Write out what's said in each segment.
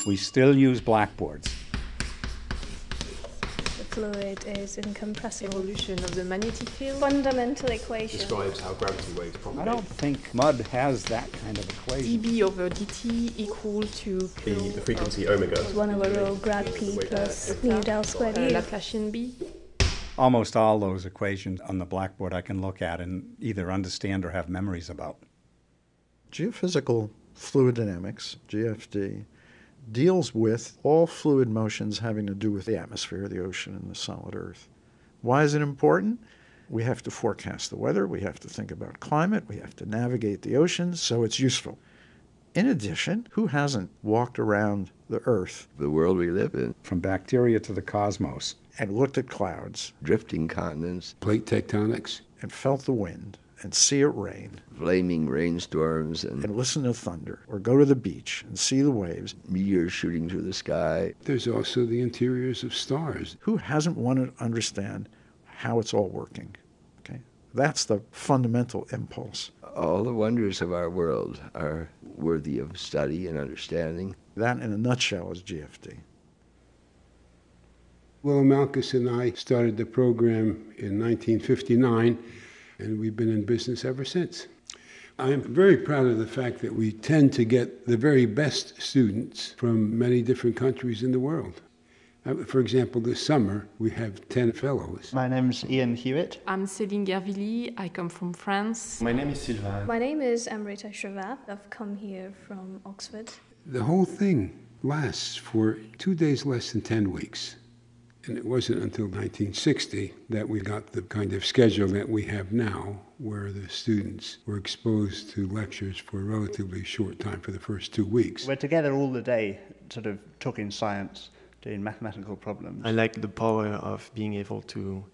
We still use blackboards. Fluid is incompressible. Evolution of the magnetic field. Fundamental equation. Describes how gravity waves propagate. I don't think mud has that kind of equation. dB over dt equal to The frequency omega. 1 over rho grad p plus mu del squared u. Laplacian B. Almost all those equations on the blackboard I can look at and either understand or have memories about. Geophysical fluid dynamics, GFD, deals with all fluid motions having to do with the atmosphere, the ocean, and the solid earth. Why is it important? We have to forecast the weather, we have to think about climate, we have to navigate the oceans, so it's useful. In addition, who hasn't walked around the earth, the world we live in, from bacteria to the cosmos, and looked at clouds, drifting continents, plate tectonics, and felt the wind, and see it rain, flaming rainstorms, and listen to thunder, or go to the beach and see the waves, meteors shooting through the sky? There's also the interiors of stars. Who hasn't wanted to understand how it's all working? Okay, that's the fundamental impulse. All the wonders of our world are worthy of study and understanding. That, in a nutshell, is GFD. Will Malkus and I started the program in 1959, and we've been in business ever since. I am very proud of the fact that we tend to get the very best students from many different countries in the world. For example, this summer, we have 10 fellows. My name's Ian Hewitt. I'm Céline Gervili. I come from France. My name is Sylvain. My name is Amrita Shrivat. I've come here from Oxford. The whole thing lasts for 2 days less than 10 weeks. And it wasn't until 1960 that we got the kind of schedule that we have now, where the students were exposed to lectures for a relatively short time for the first 2 weeks. We're together all the day, sort of talking science, doing mathematical problems. I like the power of being able to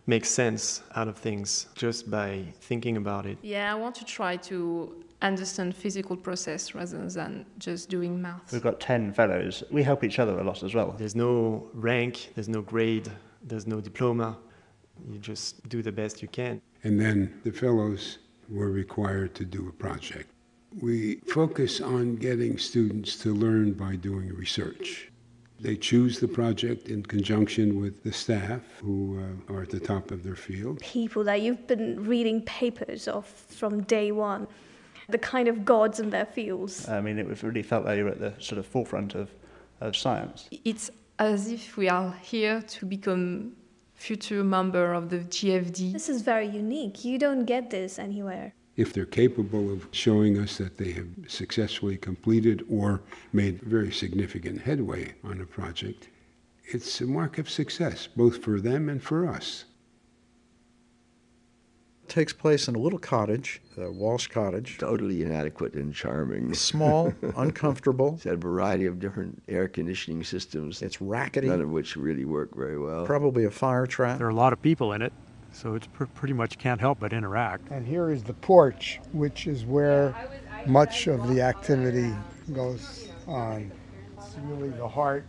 make sense out of things just by thinking about it. Yeah, I want to try to understand physical process rather than just doing math. We've got 10 fellows. We help each other a lot as well. There's no rank, there's no grade, there's no diploma. You just do the best you can. And then the fellows were required to do a project. We focus on getting students to learn by doing research. They choose the project in conjunction with the staff who are at the top of their field. People that you've been reading papers of from day one, the kind of gods in their fields. I mean, it really felt like you were at the sort of forefront of science. It's as if we are here to become future member of the GFD. This is very unique. You don't get this anywhere. If they're capable of showing us that they have successfully completed or made very significant headway on a project, it's a mark of success, both for them and for us. It takes place in a little cottage, a Walsh cottage. Totally inadequate and charming. Small, uncomfortable. It's had a variety of different air conditioning systems. It's rackety. None of which really work very well. Probably a fire trap. There are a lot of people in it, so it's pretty much can't help but interact. And here is the porch, which is where much of the activity goes on. It's really the heart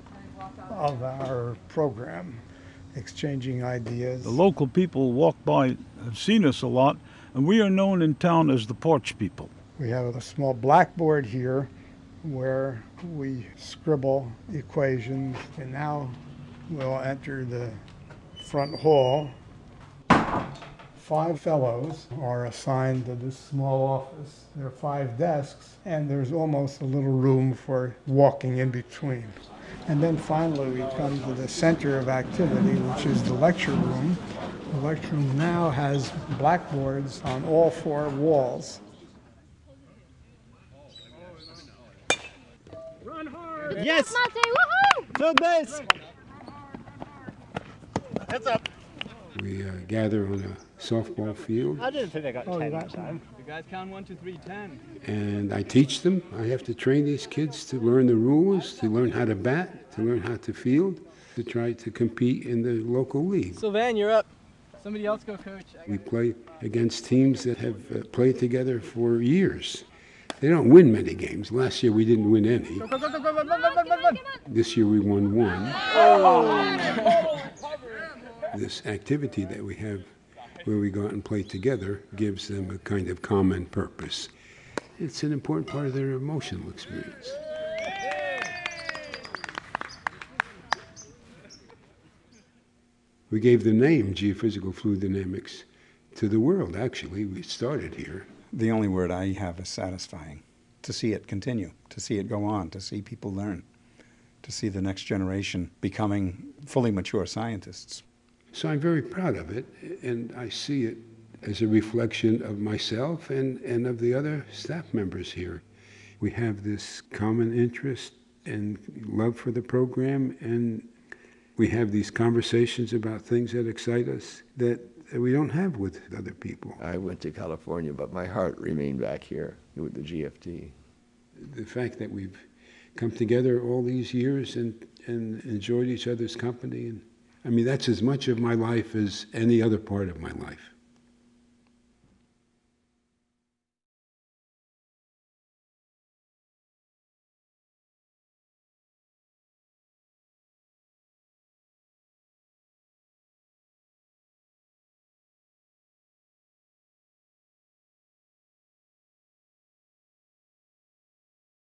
of our program, exchanging ideas. The local people walk by, have seen us a lot, and we are known in town as the porch people. We have a small blackboard here where we scribble equations, and now we'll enter the front hall. 5 fellows are assigned to this small office. There are 5 desks, and there's almost a little room for walking in between. And then finally we come to the center of activity, which is the lecture room. The lecture room now has blackboards on all 4 walls. Run hard! Yes! To base! Heads up! We gather on a softball field. I didn't think I got 10 that time. You guys count 1, 2, 3, 10. And I teach them. I have to train these kids to learn the rules, to learn how to bat, to learn how to field, to try to compete in the local league. Sylvain, you're up. Somebody else go coach. We play against teams that have played together for years. They don't win many games. Last year we didn't win any. Go. This year we won 1. Oh. This activity that we have where we go out and play together gives them a kind of common purpose. It's an important part of their emotional experience. We gave the name geophysical fluid dynamics to the world, actually. We started here. The only word I have is satisfying. To see it continue, to see it go on, to see people learn, to see the next generation becoming fully mature scientists. So I'm very proud of it, and I see it as a reflection of myself and of the other staff members here. We have this common interest and love for the program, and we have these conversations about things that excite us that we don't have with other people. I went to California, but my heart remained back here with the GFD. The fact that we've come together all these years and enjoyed each other's company, and I mean, that's as much of my life as any other part of my life.